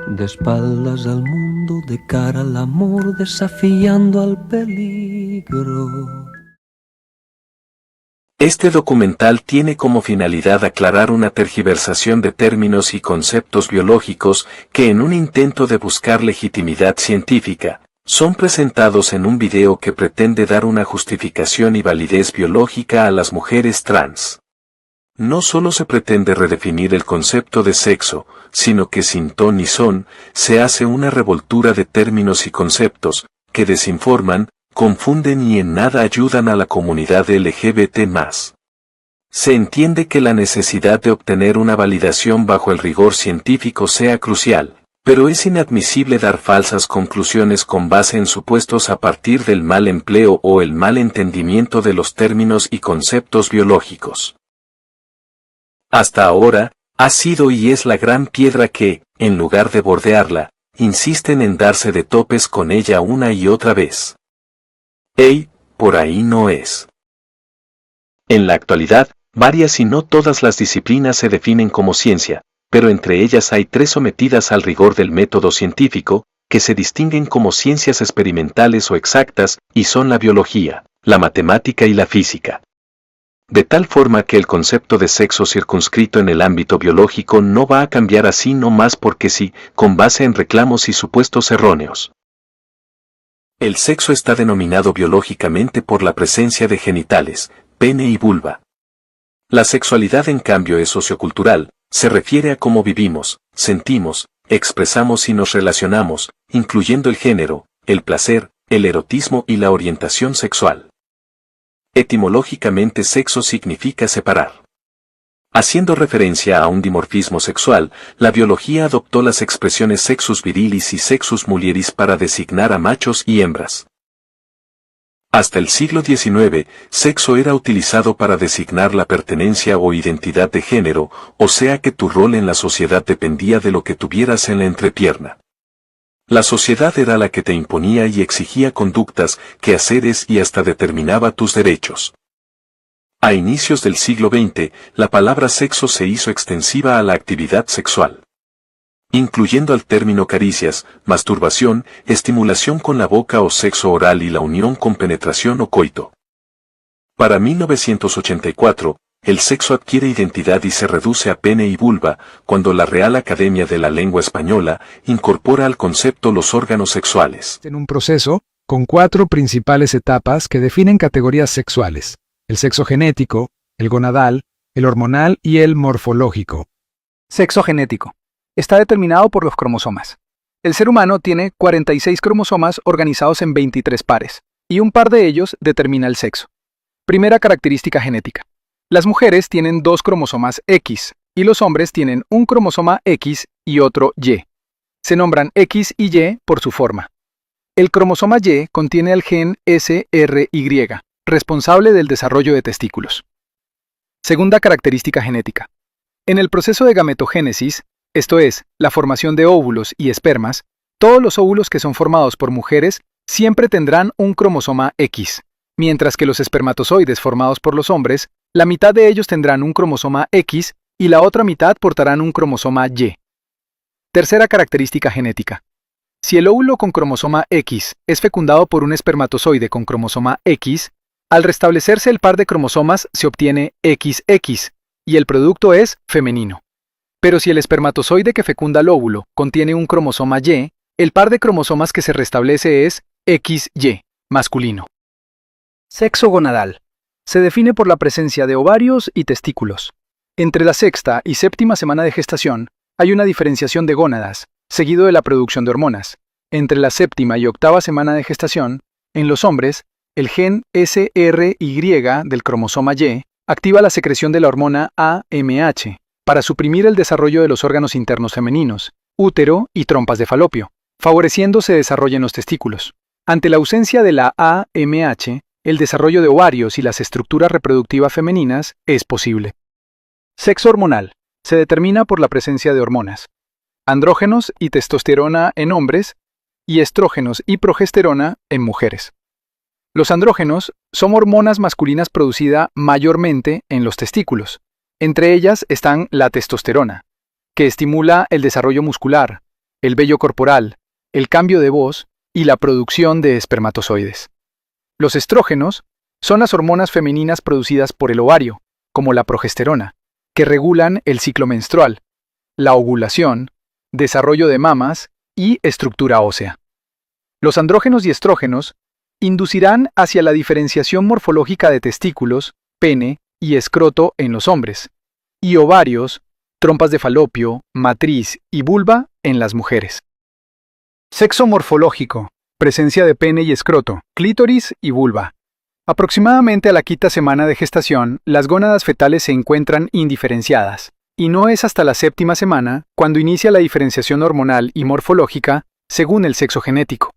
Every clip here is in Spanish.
De espaldas al mundo, de cara al amor, desafiando al peligro. Este documental tiene como finalidad aclarar una tergiversación de términos y conceptos biológicos que en un intento de buscar legitimidad científica, son presentados en un video que pretende dar una justificación y validez biológica a las mujeres trans. No solo se pretende redefinir el concepto de sexo, sino que sin ton ni son, se hace una revoltura de términos y conceptos, que desinforman, confunden y en nada ayudan a la comunidad LGBT+. Se entiende que la necesidad de obtener una validación bajo el rigor científico sea crucial, pero es inadmisible dar falsas conclusiones con base en supuestos a partir del mal empleo o el mal entendimiento de los términos y conceptos biológicos. Hasta ahora, ha sido y es la gran piedra que, en lugar de bordearla, insisten en darse de topes con ella una y otra vez. ¡Ey! Por ahí no es. En la actualidad, varias y no todas las disciplinas se definen como ciencia, pero entre ellas hay tres sometidas al rigor del método científico, que se distinguen como ciencias experimentales o exactas, y son la biología, la matemática y la física. De tal forma que el concepto de sexo circunscrito en el ámbito biológico no va a cambiar así no más porque sí, con base en reclamos y supuestos erróneos. El sexo está denominado biológicamente por la presencia de genitales, pene y vulva. La sexualidad en cambio es sociocultural, se refiere a cómo vivimos, sentimos, expresamos y nos relacionamos, incluyendo el género, el placer, el erotismo y la orientación sexual. Etimológicamente sexo significa separar. Haciendo referencia a un dimorfismo sexual, la biología adoptó las expresiones sexus virilis y sexus mulieris para designar a machos y hembras. Hasta el siglo XIX, sexo era utilizado para designar la pertenencia o identidad de género, o sea que tu rol en la sociedad dependía de lo que tuvieras en la entrepierna. La sociedad era la que te imponía y exigía conductas, quehaceres y hasta determinaba tus derechos. A inicios del siglo XX, la palabra sexo se hizo extensiva a la actividad sexual, incluyendo al término caricias, masturbación, estimulación con la boca o sexo oral y la unión con penetración o coito. Para 1984, el sexo adquiere identidad y se reduce a pene y vulva, cuando la Real Academia de la Lengua Española incorpora al concepto los órganos sexuales. En un proceso, con 4 principales etapas que definen categorías sexuales: el sexo genético, el gonadal, el hormonal y el morfológico. Sexo genético. Está determinado por los cromosomas. El ser humano tiene 46 cromosomas organizados en 23 pares, y un par de ellos determina el sexo. Primera característica genética. Las mujeres tienen 2 cromosomas X, y los hombres tienen un cromosoma X y otro Y. Se nombran X y Y por su forma. El cromosoma Y contiene el gen SRY, responsable del desarrollo de testículos. Segunda característica genética. En el proceso de gametogénesis, esto es, la formación de óvulos y espermas, todos los óvulos que son formados por mujeres siempre tendrán un cromosoma X, mientras que los espermatozoides formados por los hombres, la mitad de ellos tendrán un cromosoma X y la otra mitad portarán un cromosoma Y. Tercera característica genética. Si el óvulo con cromosoma X es fecundado por un espermatozoide con cromosoma X, al restablecerse el par de cromosomas se obtiene XX, y el producto es femenino. Pero si el espermatozoide que fecunda el óvulo contiene un cromosoma Y, el par de cromosomas que se restablece es XY, masculino. Sexo gonadal. Se define por la presencia de ovarios y testículos. Entre la sexta y séptima semana de gestación, hay una diferenciación de gónadas, seguido de la producción de hormonas. Entre la séptima y octava semana de gestación, en los hombres, el gen SRY del cromosoma Y activa la secreción de la hormona AMH para suprimir el desarrollo de los órganos internos femeninos, útero y trompas de falopio, favoreciendo se desarrollen los testículos. Ante la ausencia de la AMH, el desarrollo de ovarios y las estructuras reproductivas femeninas es posible. Sexo hormonal. Se determina por la presencia de hormonas, andrógenos y testosterona en hombres y estrógenos y progesterona en mujeres. Los andrógenos son hormonas masculinas producidas mayormente en los testículos. Entre ellas están la testosterona, que estimula el desarrollo muscular, el vello corporal, el cambio de voz y la producción de espermatozoides. Los estrógenos son las hormonas femeninas producidas por el ovario, como la progesterona, que regulan el ciclo menstrual, la ovulación, desarrollo de mamas y estructura ósea. Los andrógenos y estrógenos inducirán hacia la diferenciación morfológica de testículos, pene y escroto en los hombres, y ovarios, trompas de falopio, matriz y vulva en las mujeres. Sexo morfológico, presencia de pene y escroto, clítoris y vulva. Aproximadamente a la quinta semana de gestación, las gónadas fetales se encuentran indiferenciadas, y no es hasta la séptima semana cuando inicia la diferenciación hormonal y morfológica según el sexo genético.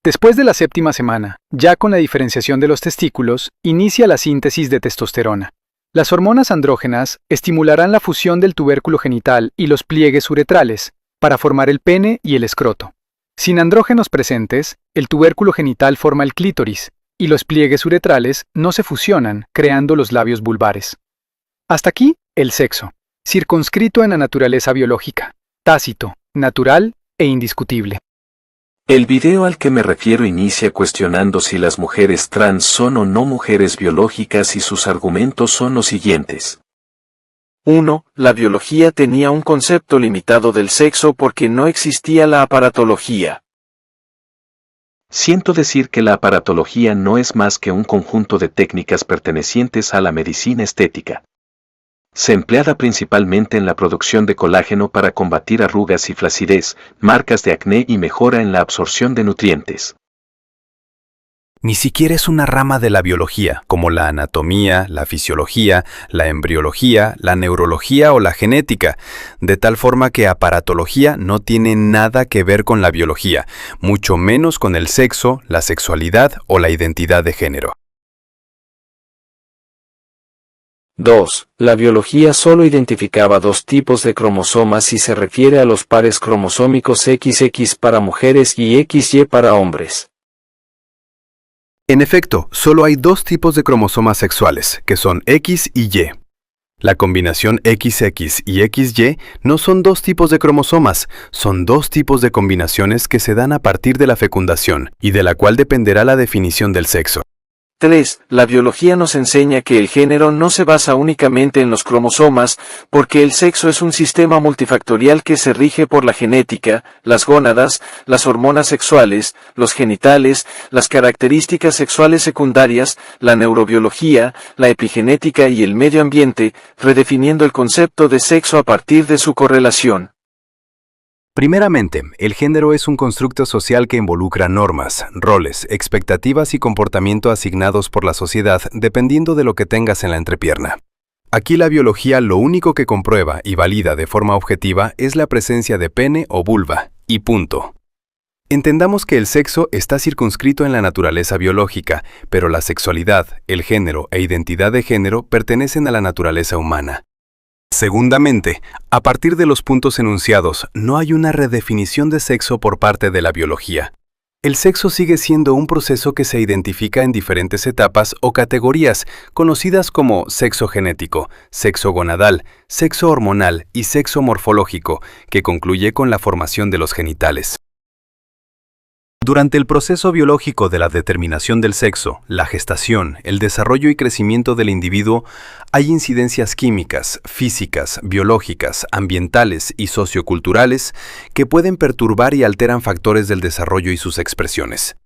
Después de la séptima semana, ya con la diferenciación de los testículos, inicia la síntesis de testosterona. Las hormonas andrógenas estimularán la fusión del tubérculo genital y los pliegues uretrales para formar el pene y el escroto. Sin andrógenos presentes, el tubérculo genital forma el clítoris y los pliegues uretrales no se fusionan, creando los labios vulvares. Hasta aquí, el sexo, circunscrito en la naturaleza biológica, tácito, natural e indiscutible. El video al que me refiero inicia cuestionando si las mujeres trans son o no mujeres biológicas y sus argumentos son los siguientes. 1. La biología tenía un concepto limitado del sexo porque no existía la aparatología. Siento decir que la aparatología no es más que un conjunto de técnicas pertenecientes a la medicina estética. Se empleada principalmente en la producción de colágeno para combatir arrugas y flacidez, marcas de acné y mejora en la absorción de nutrientes. Ni siquiera es una rama de la biología, como la anatomía, la fisiología, la embriología, la neurología o la genética, de tal forma que aparatología no tiene nada que ver con la biología, mucho menos con el sexo, la sexualidad o la identidad de género. 2. La biología solo identificaba dos tipos de cromosomas y se refiere a los pares cromosómicos XX para mujeres y XY para hombres. En efecto, solo hay dos tipos de cromosomas sexuales, que son X y Y. La combinación XX y XY no son dos tipos de cromosomas, son dos tipos de combinaciones que se dan a partir de la fecundación y de la cual dependerá la definición del sexo. 3. La biología nos enseña que el género no se basa únicamente en los cromosomas, porque el sexo es un sistema multifactorial que se rige por la genética, las gónadas, las hormonas sexuales, los genitales, las características sexuales secundarias, la neurobiología, la epigenética y el medio ambiente, redefiniendo el concepto de sexo a partir de su correlación. Primeramente, el género es un constructo social que involucra normas, roles, expectativas y comportamiento asignados por la sociedad dependiendo de lo que tengas en la entrepierna. Aquí la biología lo único que comprueba y valida de forma objetiva es la presencia de pene o vulva, y punto. Entendamos que el sexo está circunscrito en la naturaleza biológica, pero la sexualidad, el género e identidad de género pertenecen a la naturaleza humana. Segundamente, a partir de los puntos enunciados, no hay una redefinición de sexo por parte de la biología. El sexo sigue siendo un proceso que se identifica en diferentes etapas o categorías, conocidas como sexo genético, sexo gonadal, sexo hormonal y sexo morfológico, que concluye con la formación de los genitales. Durante el proceso biológico de la determinación del sexo, la gestación, el desarrollo y crecimiento del individuo, hay incidencias químicas, físicas, biológicas, ambientales y socioculturales que pueden perturbar y alteran factores del desarrollo y sus expresiones.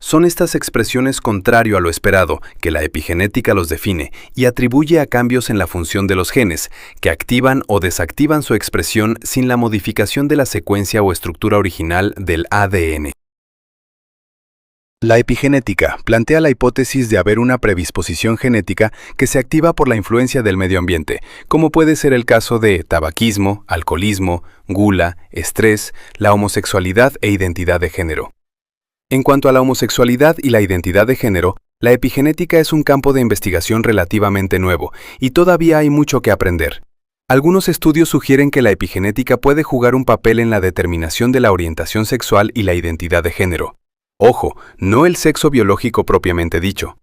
Son estas expresiones contrario a lo esperado, que la epigenética los define y atribuye a cambios en la función de los genes, que activan o desactivan su expresión sin la modificación de la secuencia o estructura original del ADN. La epigenética plantea la hipótesis de haber una predisposición genética que se activa por la influencia del medio ambiente, como puede ser el caso de tabaquismo, alcoholismo, gula, estrés, la homosexualidad e identidad de género. En cuanto a la homosexualidad y la identidad de género, la epigenética es un campo de investigación relativamente nuevo y todavía hay mucho que aprender. Algunos estudios sugieren que la epigenética puede jugar un papel en la determinación de la orientación sexual y la identidad de género. Ojo, no el sexo biológico propiamente dicho.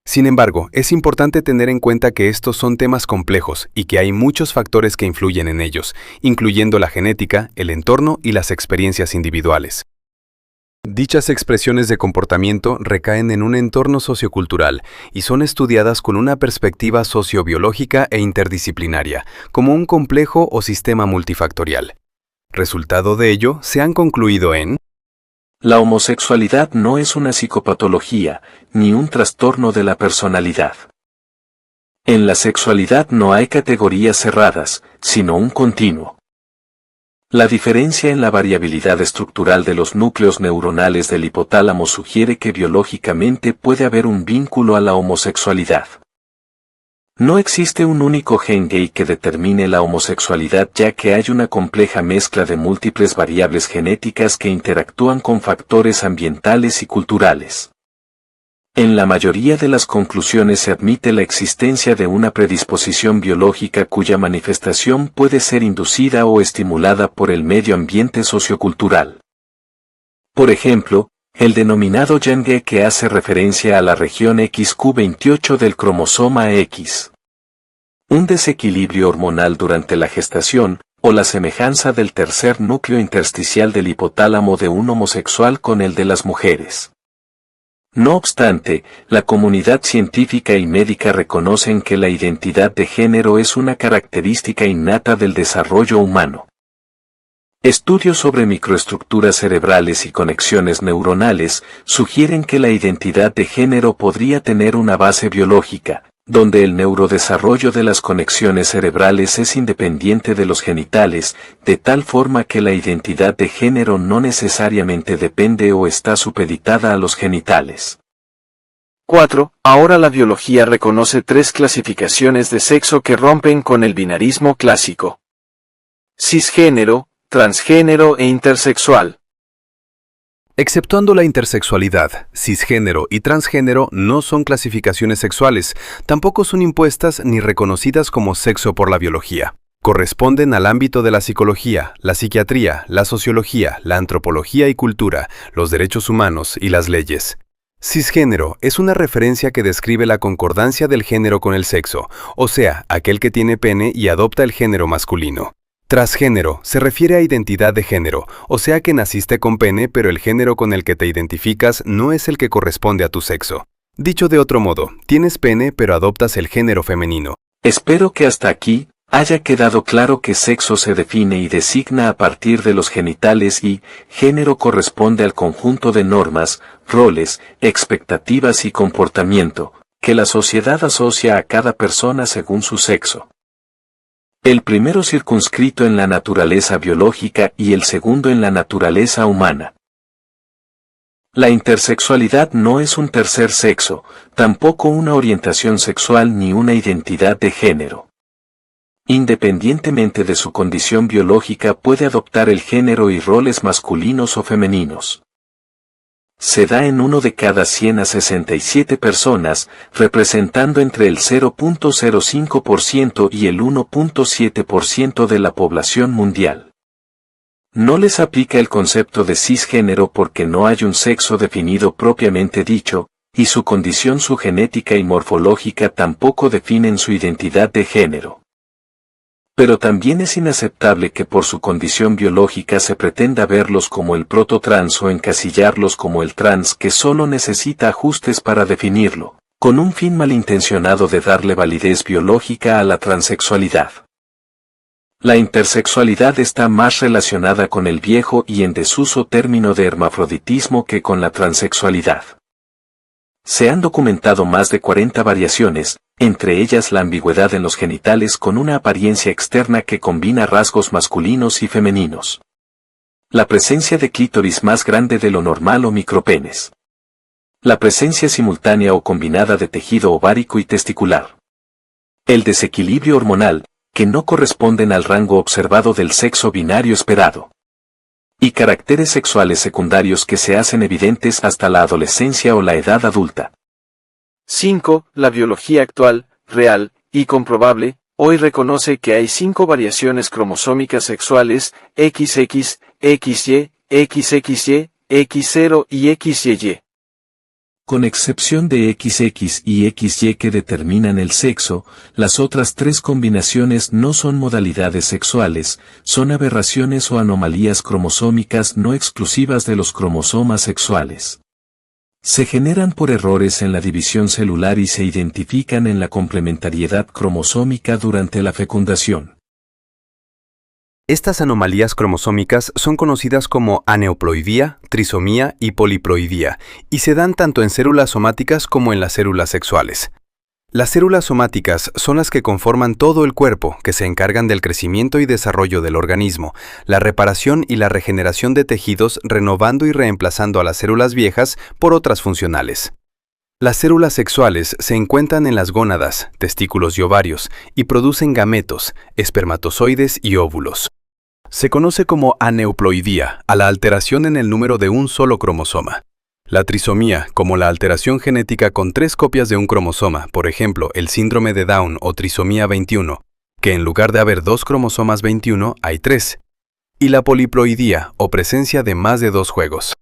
Sin embargo, es importante tener en cuenta que estos son temas complejos y que hay muchos factores que influyen en ellos, incluyendo la genética, el entorno y las experiencias individuales. Dichas expresiones de comportamiento recaen en un entorno sociocultural y son estudiadas con una perspectiva sociobiológica e interdisciplinaria, como un complejo o sistema multifactorial. Resultado de ello, se han concluido en: la homosexualidad no es una psicopatología, ni un trastorno de la personalidad. En la sexualidad no hay categorías cerradas, sino un continuo. La diferencia en la variabilidad estructural de los núcleos neuronales del hipotálamo sugiere que biológicamente puede haber un vínculo a la homosexualidad. No existe un único gen gay que determine la homosexualidad, ya que hay una compleja mezcla de múltiples variables genéticas que interactúan con factores ambientales y culturales. En la mayoría de las conclusiones se admite la existencia de una predisposición biológica cuya manifestación puede ser inducida o estimulada por el medio ambiente sociocultural. Por ejemplo, el denominado gen gay, que hace referencia a la región XQ28 del cromosoma X. Un desequilibrio hormonal durante la gestación, o la semejanza del tercer núcleo intersticial del hipotálamo de un homosexual con el de las mujeres. No obstante, la comunidad científica y médica reconocen que la identidad de género es una característica innata del desarrollo humano. Estudios sobre microestructuras cerebrales y conexiones neuronales sugieren que la identidad de género podría tener una base biológica, donde el neurodesarrollo de las conexiones cerebrales es independiente de los genitales, de tal forma que la identidad de género no necesariamente depende o está supeditada a los genitales. 4. Ahora la biología reconoce 3 clasificaciones de sexo que rompen con el binarismo clásico: cisgénero, transgénero e intersexual. Exceptuando la intersexualidad, cisgénero y transgénero no son clasificaciones sexuales, tampoco son impuestas ni reconocidas como sexo por la biología. Corresponden al ámbito de la psicología, la psiquiatría, la sociología, la antropología y cultura, los derechos humanos y las leyes. Cisgénero es una referencia que describe la concordancia del género con el sexo, o sea, aquel que tiene pene y adopta el género masculino. Transgénero se refiere a identidad de género, o sea que naciste con pene pero el género con el que te identificas no es el que corresponde a tu sexo. Dicho de otro modo, tienes pene pero adoptas el género femenino. Espero que hasta aquí haya quedado claro que sexo se define y designa a partir de los genitales y género corresponde al conjunto de normas, roles, expectativas y comportamiento que la sociedad asocia a cada persona según su sexo. El primero circunscrito en la naturaleza biológica y el segundo en la naturaleza humana. La intersexualidad no es un tercer sexo, tampoco una orientación sexual ni una identidad de género. Independientemente de su condición biológica, puede adoptar el género y roles masculinos o femeninos. Se da en 1 de cada 100 a 67 personas, representando entre el 0.05% y el 1.7% de la población mundial. No les aplica el concepto de cisgénero porque no hay un sexo definido propiamente dicho, y su condición, su genética y morfológica tampoco definen su identidad de género. Pero también es inaceptable que por su condición biológica se pretenda verlos como el prototrans o encasillarlos como el trans, que solo necesita ajustes para definirlo, con un fin malintencionado de darle validez biológica a la transexualidad. La intersexualidad está más relacionada con el viejo y en desuso término de hermafroditismo que con la transexualidad. Se han documentado más de 40 variaciones, entre ellas la ambigüedad en los genitales con una apariencia externa que combina rasgos masculinos y femeninos. La presencia de clítoris más grande de lo normal o micropenes. La presencia simultánea o combinada de tejido ovárico y testicular. El desequilibrio hormonal, que no corresponden al rango observado del sexo binario esperado. Y caracteres sexuales secundarios que se hacen evidentes hasta la adolescencia o la edad adulta. 5. La biología actual, real y comprobable, hoy reconoce que hay 5 variaciones cromosómicas sexuales: XX, XY, XXY, X0 y XYY. Con excepción de XX y XY que determinan el sexo, las otras tres combinaciones no son modalidades sexuales, son aberraciones o anomalías cromosómicas no exclusivas de los cromosomas sexuales. Se generan por errores en la división celular y se identifican en la complementariedad cromosómica durante la fecundación. Estas anomalías cromosómicas son conocidas como aneuploidía, trisomía y poliploidía, y se dan tanto en células somáticas como en las células sexuales. Las células somáticas son las que conforman todo el cuerpo, que se encargan del crecimiento y desarrollo del organismo, la reparación y la regeneración de tejidos, renovando y reemplazando a las células viejas por otras funcionales. Las células sexuales se encuentran en las gónadas, testículos y ovarios, y producen gametos, espermatozoides y óvulos. Se conoce como aneuploidía a la alteración en el número de un solo cromosoma. La trisomía, como la alteración genética con 3 copias de un cromosoma, por ejemplo, el síndrome de Down o trisomía 21, que en lugar de haber 2 cromosomas 21, hay 3. Y la poliploidía, o presencia de más de 2 juegos.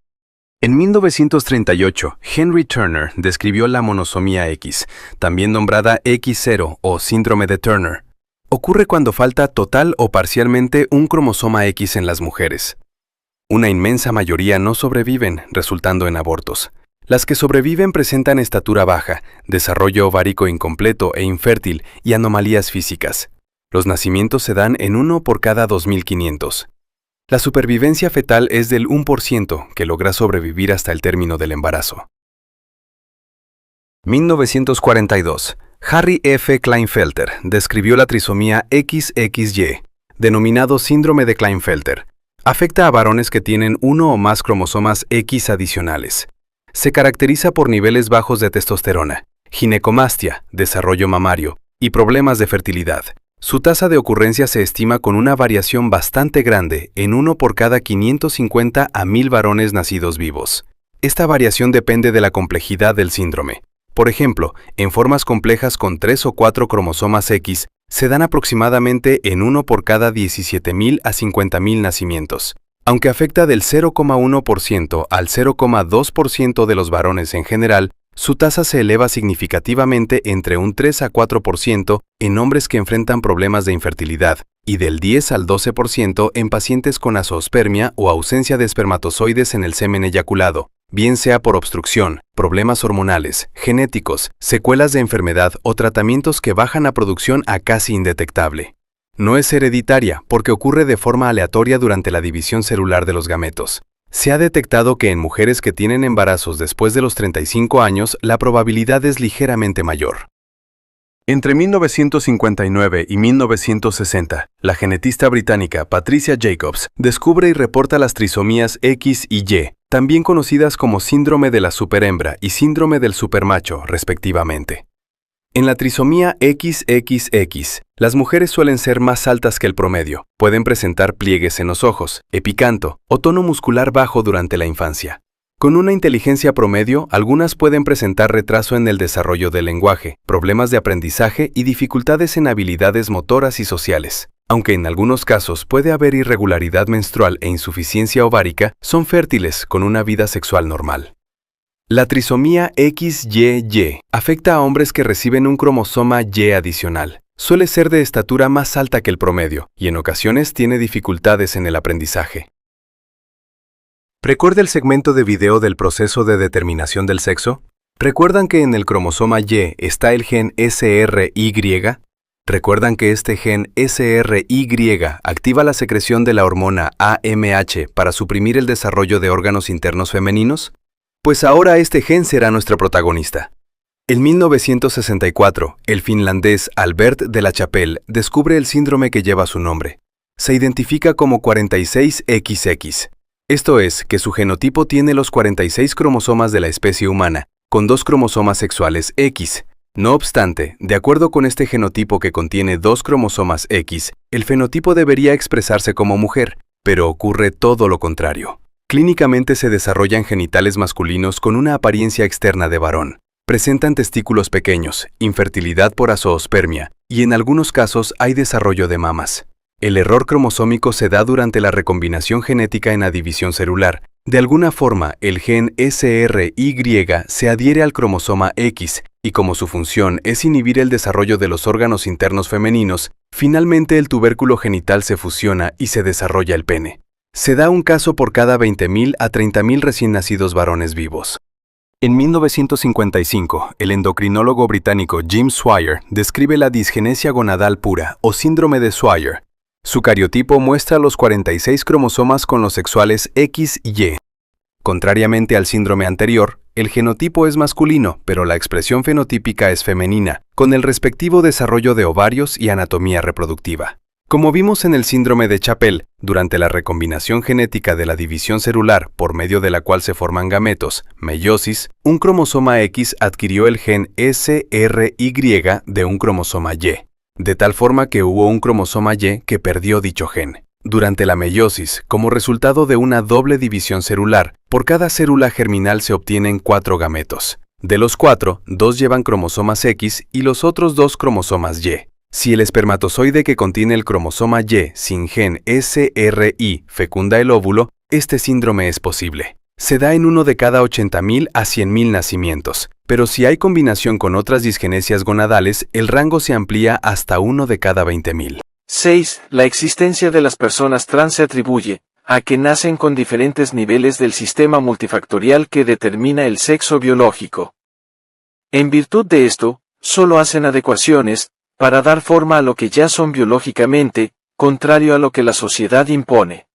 En 1938, Henry Turner describió la monosomía X, también nombrada X0 o síndrome de Turner. Ocurre cuando falta total o parcialmente un cromosoma X en las mujeres. Una inmensa mayoría no sobreviven, resultando en abortos. Las que sobreviven presentan estatura baja, desarrollo ovárico incompleto e infértil y anomalías físicas. Los nacimientos se dan en 1 por cada 2.500. La supervivencia fetal es del 1%, que logra sobrevivir hasta el término del embarazo. 1942. Harry F. Klinefelter describió la trisomía XXY, denominado síndrome de Klinefelter. Afecta a varones que tienen 1 o más cromosomas X adicionales. Se caracteriza por niveles bajos de testosterona, ginecomastia, desarrollo mamario y problemas de fertilidad. Su tasa de ocurrencia se estima con una variación bastante grande en 1 por cada 550 a 1000 varones nacidos vivos. Esta variación depende de la complejidad del síndrome. Por ejemplo, en formas complejas con 3 o 4 cromosomas X, se dan aproximadamente en 1 por cada 17.000 a 50.000 nacimientos. Aunque afecta del 0,1% al 0,2% de los varones en general, su tasa se eleva significativamente entre un 3 a 4% en hombres que enfrentan problemas de infertilidad y del 10 al 12% en pacientes con azoospermia o ausencia de espermatozoides en el semen eyaculado, bien sea por obstrucción, problemas hormonales, genéticos, secuelas de enfermedad o tratamientos que bajan la producción a casi indetectable. No es hereditaria porque ocurre de forma aleatoria durante la división celular de los gametos. Se ha detectado que en mujeres que tienen embarazos después de los 35 años, la probabilidad es ligeramente mayor. Entre 1959 y 1960, la genetista británica Patricia Jacobs descubre y reporta las trisomías X y Y, también conocidas como síndrome de la superhembra y síndrome del supermacho, respectivamente. En la trisomía XXX, las mujeres suelen ser más altas que el promedio, pueden presentar pliegues en los ojos, epicanto o tono muscular bajo durante la infancia. Con una inteligencia promedio, algunas pueden presentar retraso en el desarrollo del lenguaje, problemas de aprendizaje y dificultades en habilidades motoras y sociales. Aunque en algunos casos puede haber irregularidad menstrual e insuficiencia ovárica, son fértiles con una vida sexual normal. La trisomía XYY afecta a hombres que reciben un cromosoma Y adicional. Suele ser de estatura más alta que el promedio y en ocasiones tiene dificultades en el aprendizaje. ¿Recuerda el segmento de video del proceso de determinación del sexo? ¿Recuerdan que en el cromosoma Y está el gen SRY? ¿Recuerdan que este gen SRY activa la secreción de la hormona AMH para suprimir el desarrollo de órganos internos femeninos? Pues ahora este gen será nuestro protagonista. En 1964, el finlandés Albert de la Chapelle descubre el síndrome que lleva su nombre. Se identifica como 46XX. Esto es, que su genotipo tiene los 46 cromosomas de la especie humana, con 2 cromosomas sexuales X. No obstante, de acuerdo con este genotipo que contiene 2 cromosomas X, el fenotipo debería expresarse como mujer, pero ocurre todo lo contrario. Clínicamente se desarrollan genitales masculinos con una apariencia externa de varón. Presentan testículos pequeños, infertilidad por azoospermia, y en algunos casos hay desarrollo de mamas. El error cromosómico se da durante la recombinación genética en la división celular, De alguna forma, el gen SRY se adhiere al cromosoma X, y como su función es inhibir el desarrollo de los órganos internos femeninos, finalmente el tubérculo genital se fusiona y se desarrolla el pene. Se da un caso por cada 20.000 a 30.000 recién nacidos varones vivos. En 1955, el endocrinólogo británico Jim Swire describe la disgenesia gonadal pura o síndrome de Swire. Su cariotipo muestra los 46 cromosomas con los sexuales X y Y. Contrariamente al síndrome anterior, el genotipo es masculino, pero la expresión fenotípica es femenina, con el respectivo desarrollo de ovarios y anatomía reproductiva. Como vimos en el síndrome de Chapel, durante la recombinación genética de la división celular por medio de la cual se forman gametos, meiosis, un cromosoma X adquirió el gen SRY de un cromosoma Y, de tal forma que hubo un cromosoma Y que perdió dicho gen. Durante la meiosis, como resultado de una doble división celular, por cada célula germinal se obtienen 4 gametos. De los 4, 2 llevan cromosomas X y los otros 2 cromosomas Y. Si el espermatozoide que contiene el cromosoma Y sin gen SRY fecunda el óvulo, este síndrome es posible. Se da en 1 de cada 80.000 a 100.000 nacimientos, pero si hay combinación con otras disgenesias gonadales, el rango se amplía hasta 1 de cada 20.000. 6. La existencia de las personas trans se atribuye a que nacen con diferentes niveles del sistema multifactorial que determina el sexo biológico. En virtud de esto, solo hacen adecuaciones para dar forma a lo que ya son biológicamente, contrario a lo que la sociedad impone.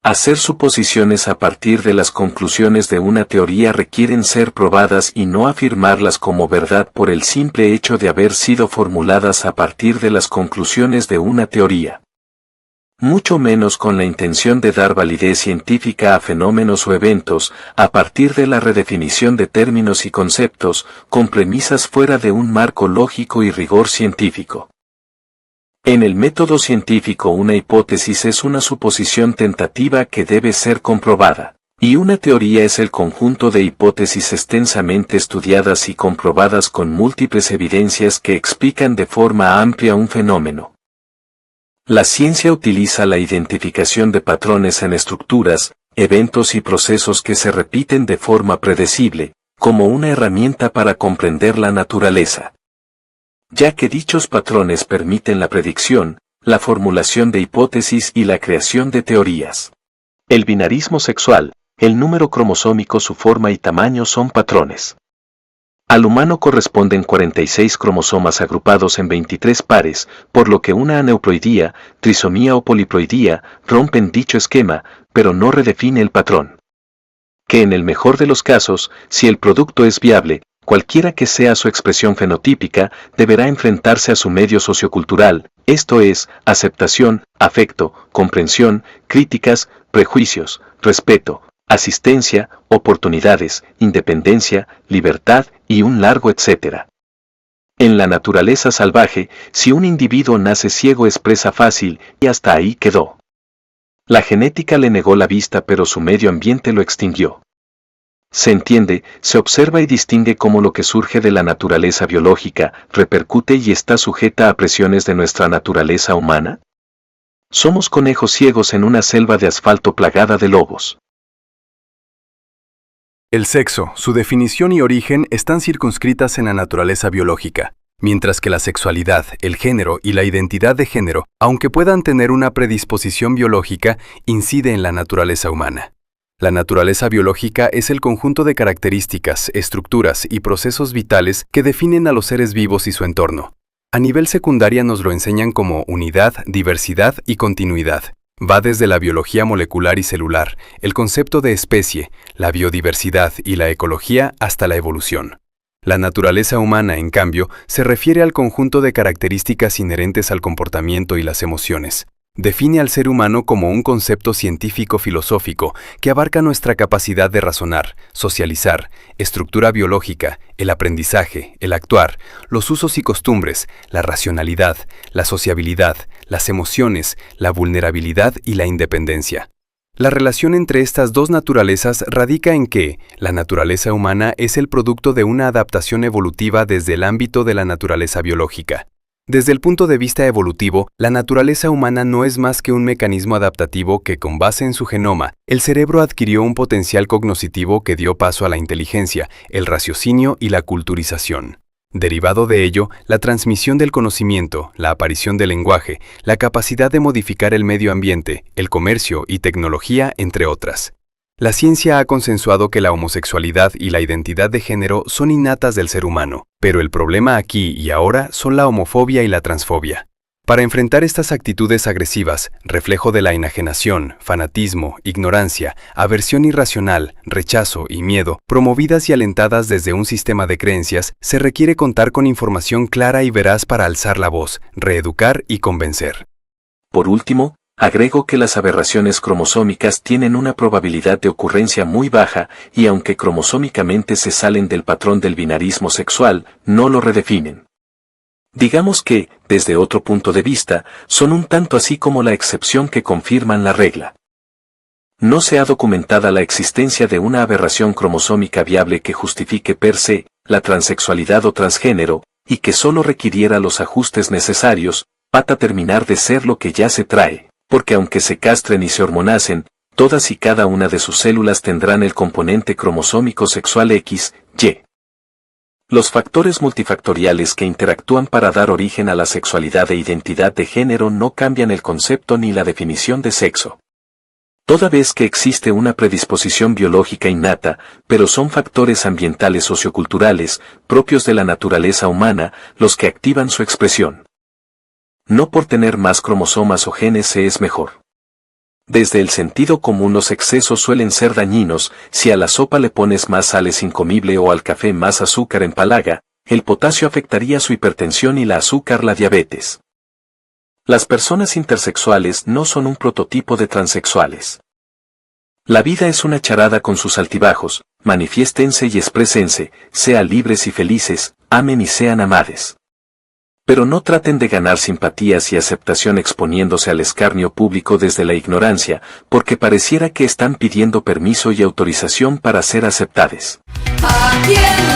Hacer suposiciones a partir de las conclusiones de una teoría requieren ser probadas y no afirmarlas como verdad por el simple hecho de haber sido formuladas a partir de las conclusiones de una teoría. Mucho menos con la intención de dar validez científica a fenómenos o eventos, a partir de la redefinición de términos y conceptos, con premisas fuera de un marco lógico y rigor científico. En el método científico una hipótesis es una suposición tentativa que debe ser comprobada, y una teoría es el conjunto de hipótesis extensamente estudiadas y comprobadas con múltiples evidencias que explican de forma amplia un fenómeno. La ciencia utiliza la identificación de patrones en estructuras, eventos y procesos que se repiten de forma predecible, como una herramienta para comprender la naturaleza. Ya que dichos patrones permiten la predicción, la formulación de hipótesis y la creación de teorías. El binarismo sexual, el número cromosómico, su forma y tamaño son patrones. Al humano corresponden 46 cromosomas agrupados en 23 pares, por lo que una aneuploidía, trisomía o poliploidía rompen dicho esquema, pero no redefine el patrón. Que en el mejor de los casos, si el producto es viable, cualquiera que sea su expresión fenotípica, deberá enfrentarse a su medio sociocultural, esto es, aceptación, afecto, comprensión, críticas, prejuicios, respeto, asistencia, oportunidades, independencia, libertad y un largo etcétera. En la naturaleza salvaje, si un individuo nace ciego es presa fácil y hasta ahí quedó. La genética le negó la vista pero su medio ambiente lo extinguió. Se entiende, se observa y distingue cómo lo que surge de la naturaleza biológica repercute y está sujeta a presiones de nuestra naturaleza humana. Somos conejos ciegos en una selva de asfalto plagada de lobos. El sexo, su definición y origen están circunscritas en la naturaleza biológica, mientras que la sexualidad, el género y la identidad de género, aunque puedan tener una predisposición biológica, incide en la naturaleza humana. La naturaleza biológica es el conjunto de características, estructuras y procesos vitales que definen a los seres vivos y su entorno. A nivel secundaria nos lo enseñan como unidad, diversidad y continuidad. Va desde la biología molecular y celular, el concepto de especie, la biodiversidad y la ecología hasta la evolución. La naturaleza humana, en cambio, se refiere al conjunto de características inherentes al comportamiento y las emociones. Define al ser humano como un concepto científico-filosófico que abarca nuestra capacidad de razonar, socializar, estructura biológica, el aprendizaje, el actuar, los usos y costumbres, la racionalidad, la sociabilidad, las emociones, la vulnerabilidad y la independencia. La relación entre estas dos naturalezas radica en que la naturaleza humana es el producto de una adaptación evolutiva desde el ámbito de la naturaleza biológica. Desde el punto de vista evolutivo, la naturaleza humana no es más que un mecanismo adaptativo que, con base en su genoma, el cerebro adquirió un potencial cognoscitivo que dio paso a la inteligencia, el raciocinio y la culturización. Derivado de ello, la transmisión del conocimiento, la aparición del lenguaje, la capacidad de modificar el medio ambiente, el comercio y tecnología, entre otras. La ciencia ha consensuado que la homosexualidad y la identidad de género son innatas del ser humano, pero el problema aquí y ahora son la homofobia y la transfobia. Para enfrentar estas actitudes agresivas, reflejo de la enajenación, fanatismo, ignorancia, aversión irracional, rechazo y miedo, promovidas y alentadas desde un sistema de creencias, se requiere contar con información clara y veraz para alzar la voz, reeducar y convencer. Por último, agrego que las aberraciones cromosómicas tienen una probabilidad de ocurrencia muy baja y aunque cromosómicamente se salen del patrón del binarismo sexual, no lo redefinen. Digamos que, desde otro punto de vista, son un tanto así como la excepción que confirman la regla. No se ha documentada la existencia de una aberración cromosómica viable que justifique per se la transexualidad o transgénero, y que solo requiriera los ajustes necesarios para terminar de ser lo que ya se trae. Porque aunque se castren y se hormonasen, todas y cada una de sus células tendrán el componente cromosómico sexual X, Y. Los factores multifactoriales que interactúan para dar origen a la sexualidad e identidad de género no cambian el concepto ni la definición de sexo. Toda vez que existe una predisposición biológica innata, pero son factores ambientales socioculturales, propios de la naturaleza humana, los que activan su expresión. No por tener más cromosomas o genes se es mejor. Desde el sentido común los excesos suelen ser dañinos, si a la sopa le pones más sal es incomible o al café más azúcar empalaga, el potasio afectaría su hipertensión y la azúcar la diabetes. Las personas intersexuales no son un prototipo de transexuales. La vida es una charada con sus altibajos, manifiéstense y exprésense, sean libres y felices, amen y sean amades. Pero no traten de ganar simpatías y aceptación exponiéndose al escarnio público desde la ignorancia, porque pareciera que están pidiendo permiso y autorización para ser aceptades. ¿A quién